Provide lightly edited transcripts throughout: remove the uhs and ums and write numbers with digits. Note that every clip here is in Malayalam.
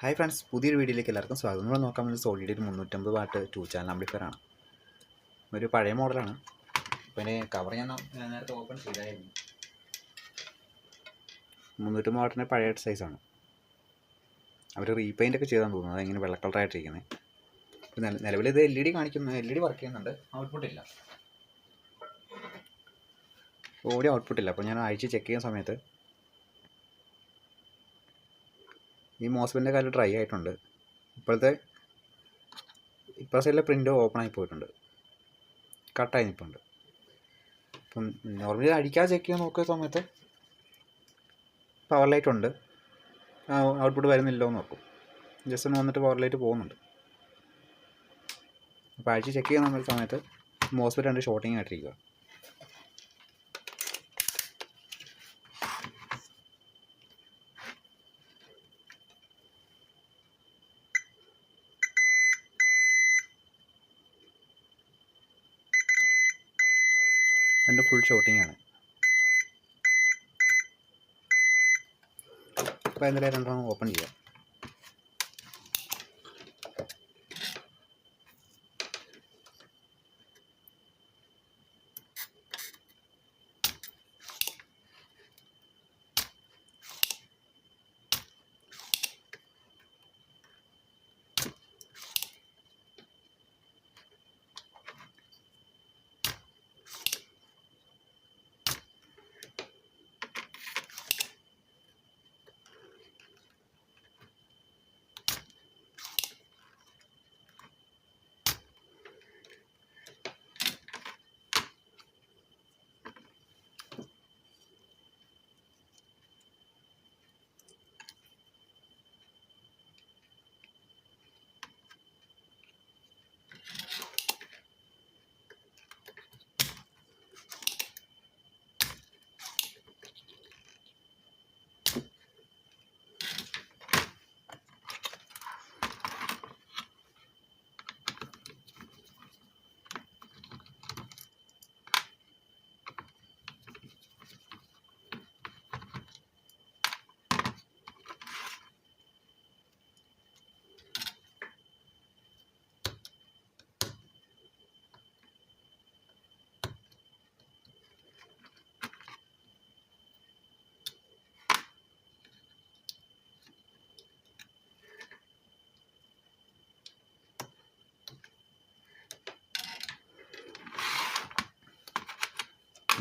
ഹായ് ഫ്രണ്ട്സ്, പുതിയൊരു വീഡിയോയിലേക്ക് എല്ലാവർക്കും സ്വാഗതം. നമ്മൾ നോക്കാൻ വേണ്ടി സോണിയുടെ ഒരു 350 വാട്ട് 2 ചാനൽ ആംപ്ലിഫയർ ആണ്. ഒരു പഴയ മോഡലാണ്. പിന്നെ കവർ ഞാൻ നേരത്തെ ഓപ്പൺ ചെയ്തായിരുന്നു. 350 വാട്ടിൻ്റെ പഴയ സൈസാണ്. അവർ റീപെയിൻ്റ് ഒക്കെ ചെയ്താൽ തോന്നുന്നത്. അതിങ്ങനെ വെള്ള കളറായിട്ടിരിക്കുന്നത്. നിലവിൽ ഇത് LED കാണിക്കുന്നു. LED വർക്ക് ചെയ്യുന്നുണ്ട്. ഔട്ട്പുട്ട് ഇല്ല, ഓഡിയോ ഔട്ട്പുട്ട് ഇല്ല. അപ്പോൾ ഞാൻ അഴിച്ച് ചെക്ക് ചെയ്യുന്ന സമയത്ത് ഈ മോസ്ഫെറ്റിൻ്റെ കാര്യം ഡ്രൈ ആയിട്ടുണ്ട്. ഇപ്പോഴത്തെ സൈഡിലെ പ്രിൻ്റ് ഓപ്പൺ ആയി പോയിട്ടുണ്ട്, കട്ടായി നിൽപ്പുണ്ട്. അപ്പം നോർമലി അടിക്കാതെ ചെക്ക് ചെയ്യാൻ നോക്കുന്ന സമയത്ത് പവർ ലൈറ്റ് ഉണ്ട്, ഔട്ട്പുട്ട് വരുന്നില്ലോ എന്ന് നോക്കും. ജസ്റ്റ് ഒന്ന് വന്നിട്ട് പവർ ലൈറ്റ് പോകുന്നുണ്ട്. അപ്പോൾ അഴിച്ച് ചെക്ക് ചെയ്യുന്ന സമയത്ത് മോസ്ഫെറ്റ് രണ്ട് ഷോർട്ടിങ് ആയിട്ടിരിക്കുക. രണ്ടും ഫുൾ ഷോർട്ടിങ് ആണ്. അപ്പോൾ എന്തായാലും രണ്ടെണ്ണം ഓപ്പൺ ചെയ്യാം.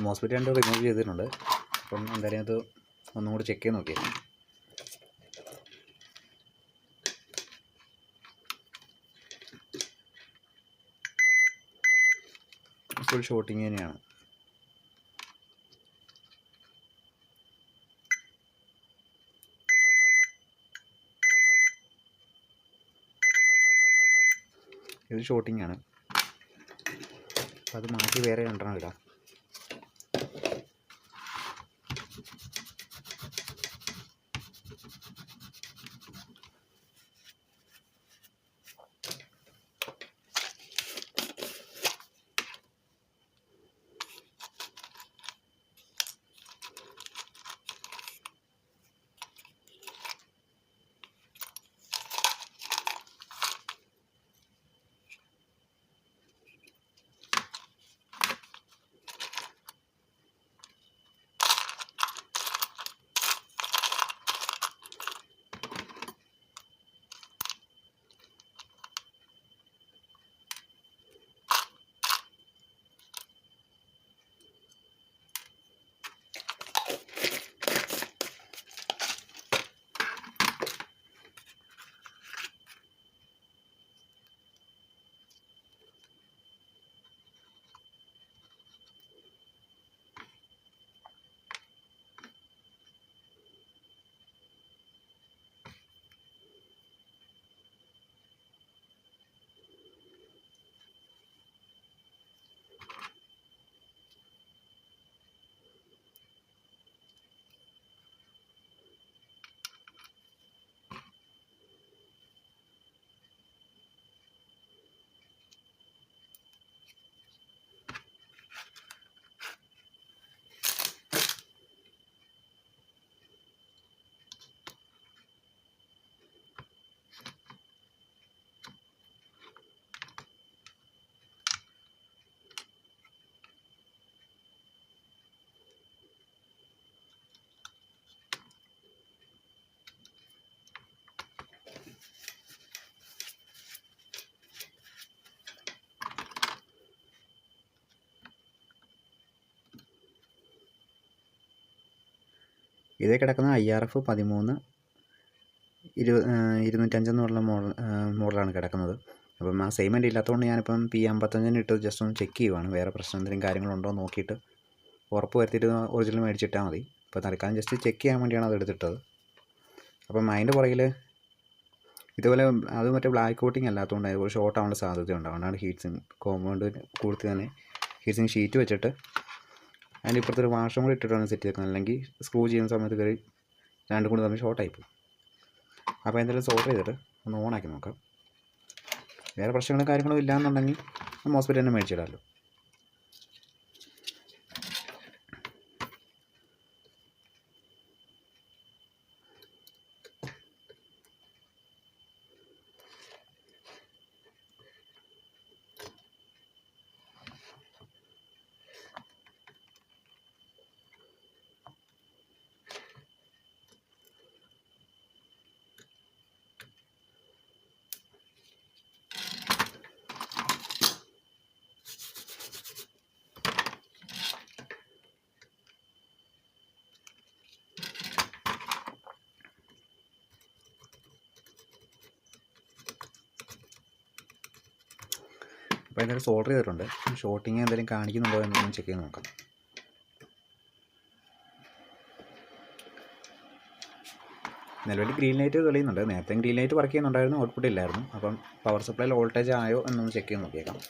മോസ്ഫെറ്റ് രണ്ട് റിമൂവ് ചെയ്തിട്ടുണ്ട്. അപ്പം എന്തായാലും അത് ഒന്നും കൂടി ചെക്ക് ചെയ്ത് നോക്കിയാൽ ഫുൾ ഷോർട്ടിങ് തന്നെയാണ്. ഇത് ഷോർട്ടിങ് ആണ്. അപ്പം അത് മാറ്റി വേറെ രണ്ടെണ്ണം ഇടാം. ഇതേ കിടക്കുന്ന IRF 13 205 എന്നുള്ള മോഡലാണ് കിടക്കുന്നത്. അപ്പം ആ സെയിം എൻ്റെ ഇല്ലാത്തതുകൊണ്ട് ഞാനിപ്പം P55 ഇട്ട് ജസ്റ്റ് ഒന്ന് ചെക്ക് ചെയ്യുവാണ്. വേറെ പ്രശ്നം എന്തെങ്കിലും കാര്യങ്ങളുണ്ടോ എന്ന് നോക്കിയിട്ട് ഉറപ്പ് വരുത്തിയിട്ട് ഒറിജിനൽ മേടിച്ചിട്ടാൽ മതി. ഇപ്പോൾ തൽക്കാലം ജസ്റ്റ് ചെക്ക് ചെയ്യാൻ വേണ്ടിയാണ് അത് എടുത്തിട്ടത്. അപ്പം അതിൻ്റെ പുറകിൽ ഇതുപോലെ അത് മറ്റേ ബ്ലാക്ക് കോട്ടിങ് അല്ലാത്തതുകൊണ്ട് അതുപോലെ ഷോർട്ട് ആവാനുള്ള സാധ്യതയുണ്ട്. അതുകൊണ്ടാണ് ഹീറ്റ് സിങ്ക് കോമ്പൗണ്ട് കൊടുത്ത് തന്നെ ഹീറ്റ് സിങ്ക് ഷീറ്റ് വെച്ചിട്ട് അതിൻ്റെ ഇപ്പുറത്തൊരു വാഷും കൂടി ഇട്ടിട്ടാണ് സെറ്റ് ചെയ്തേക്കുന്നത്. അല്ലെങ്കിൽ സ്ക്രൂ ചെയ്യുന്ന സമയത്ത് കയറി രണ്ടും കൂടി തമ്മിൽ ഷോർട്ടായി പോകും. അപ്പോൾ എന്തായാലും സോൾഡർ ചെയ്തിട്ട് ഒന്ന് ഓണാക്കി നോക്കാം. വേറെ പ്രശ്നങ്ങളും കാര്യങ്ങളും ഇല്ലയെന്നുണ്ടെങ്കിൽ മോസ്ഫെറ്റ് തന്നെ മേടിച്ചിടാമല്ലോ. അപ്പോൾ എന്തായാലും സോൾഡർ ചെയ്തിട്ടുണ്ട്. ഷോർട്ടിങ് എന്തെങ്കിലും കാണിക്കുന്നുണ്ടോ എന്നൊന്ന് ചെക്ക് ചെയ്ത് നോക്കാം. നിലവിൽ ഗ്രീൻ ലൈറ്റ് തെളിയുന്നുണ്ട്. നേരത്തെ ഗ്രീൻ ലൈറ്റ് വർക്ക് ചെയ്യുന്നുണ്ടായിരുന്നു, ഔട്ട്പുട്ട് ഇല്ലായിരുന്നു. അപ്പം പവർ സപ്ലൈയിൽ വോൾട്ടേജ് ആയോ എന്നൊന്ന് ചെക്ക് ചെയ്ത് നോക്കിയേക്കാം.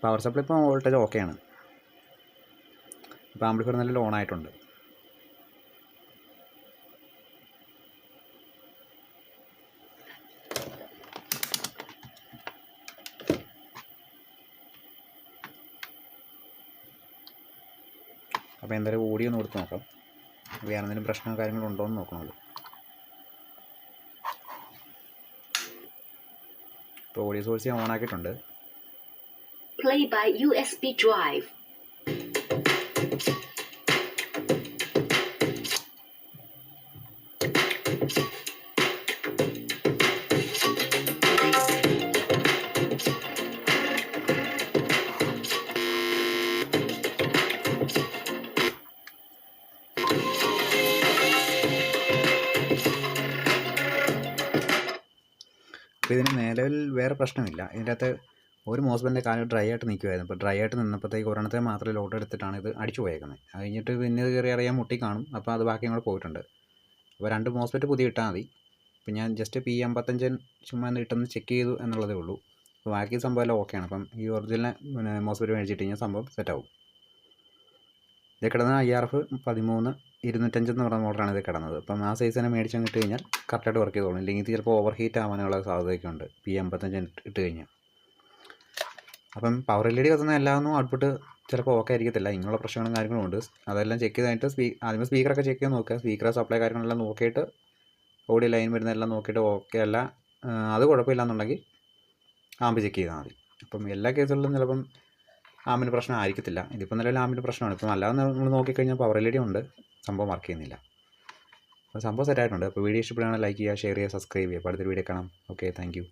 പവർ സപ്ലൈ ഇപ്പോൾ വോൾട്ടേജ് ഓക്കെയാണ്. ഇപ്പോൾ ആംപ്ലിഫയർ നല്ല ഓൺ ആയിട്ടുണ്ട്. അപ്പോൾ എന്തായാലും ഓഡിയോ ഒന്ന് കൊടുത്ത് നോക്കാം. വേറെ എന്തെങ്കിലും പ്രശ്നമോ കാര്യങ്ങളോ ഉണ്ടോ എന്ന് നോക്കണമല്ലോ. ഇപ്പോൾ ഓഡിയോ സോഴ്സ് ഞാൻ ഓൺ ആക്കിയിട്ടുണ്ട്. Play by USB drive. അപ്പോൾ ഇതിന് നിലവിൽ വേറെ പ്രശ്നമില്ല. ഇതിൻ്റെ അകത്ത് ഒരു മോസ്ഫെറ്റിൻ്റെ കാലം ഡ്രൈ ആയിട്ട് നിൽക്കുമായിരുന്നു. ഇപ്പോൾ ഡ്രൈ ആയിട്ട് നിന്നപ്പോഴത്തേക്ക് ഒരെണ്ണത്തെ മാത്രമേ ലോഡ് എടുത്തിട്ടാണ് ഇത് അടിച്ചു പോയേക്കുന്നത്. അത് കഴിഞ്ഞിട്ട് പിന്നെ ഇത് കയറി അറിയാൻ മുട്ടി കാണും. അപ്പോൾ അത് ബാക്കിയും കൂടെ പോയിട്ടുണ്ട്. അപ്പോൾ 2 മോസ്ഫെറ്റ് പുതിയ ഇട്ടാൽ മതി. അപ്പോൾ ഞാൻ ജസ്റ്റ് P55 ചുമ്മാ ഇട്ടൊന്ന് ചെക്ക് ചെയ്തു എന്നുള്ളതേ ഉള്ളൂ. അപ്പോൾ ബാക്കി സംഭവം എല്ലാം ഓക്കെയാണ്. അപ്പം ഈ ഒറിജിനൽ മോസ്ഫെറ്റ് മേടിച്ചിട്ട് കഴിഞ്ഞാൽ സംഭവം സെറ്റാവും. ഇത് കിടന്നത് IRF 13 205 എന്ന് പറഞ്ഞ മോഡലാണ് ഇത് കിടന്നത്. അപ്പം ആ സൈസ് തന്നെ മേടിച്ച് ഇട്ട് കഴിഞ്ഞാൽ കറക്റ്റായിട്ട് വർക്ക് ചെയ്തോളും. ഇല്ലെങ്കിൽ ഇത് ചിലപ്പോൾ ഓവർ ഹീറ്റ് ആവാനുള്ള സാധ്യതയൊക്കെ ഉണ്ട് P55 ഇട്ട് കഴിഞ്ഞാൽ. അപ്പം പവർ LED കത്തുന്ന എല്ലാമൊന്നും ഔട്ട്പുട്ട് ചിലപ്പോൾ ഓക്കെ ആയിരിക്കത്തില്ല. ഇങ്ങനെയുള്ള പ്രശ്നങ്ങളും കാര്യങ്ങളും ഉണ്ട്. അതെല്ലാം ചെക്ക് ചെയ്തിട്ട് ആദ്യമേ സ്പീക്കറൊക്കെ ചെക്ക് ചെയ്ത് നോക്കുക. സ്പീക്കർ സപ്ലൈ കാര്യങ്ങളെല്ലാം നോക്കിയിട്ട് ഓഡിയോ ലൈൻ വരുന്നതെല്ലാം നോക്കിയിട്ട് ഓക്കെ അല്ല, അത് കുഴപ്പമില്ലാന്നുണ്ടെങ്കിൽ ആമ്പ് ചെക്ക് ചെയ്താൽ മതി. അപ്പം എല്ലാ കേസുകളിലും ചിലപ്പം ആമ്പിന് പ്രശ്നം ആയിരിക്കത്തില്ല. ഇതിപ്പോൾ നിലവിൽ ആമ്പിന് പ്രശ്നമാണ്. ഇപ്പം അല്ലാതെ നമ്മൾ നോക്കിക്കഴിഞ്ഞാൽ പവർ LED ഉണ്ട്, സംഭവം വർക്ക് ചെയ്യുന്നില്ല. അപ്പോൾ സംഭവം സെറ്റായിട്ടുണ്ട്. അപ്പോൾ വീഡിയോ ഇഷ്ടപ്പെടുകയാണെങ്കിൽ ലൈക്ക് ചെയ്യുക, ഷെയർ ചെയ്യുക, സബ്സ്ക്രൈബ് ചെയ്യുക. അപ്പോൾ അടുത്തൊരു വീഡിയോ കാണാം. Okay, thank you.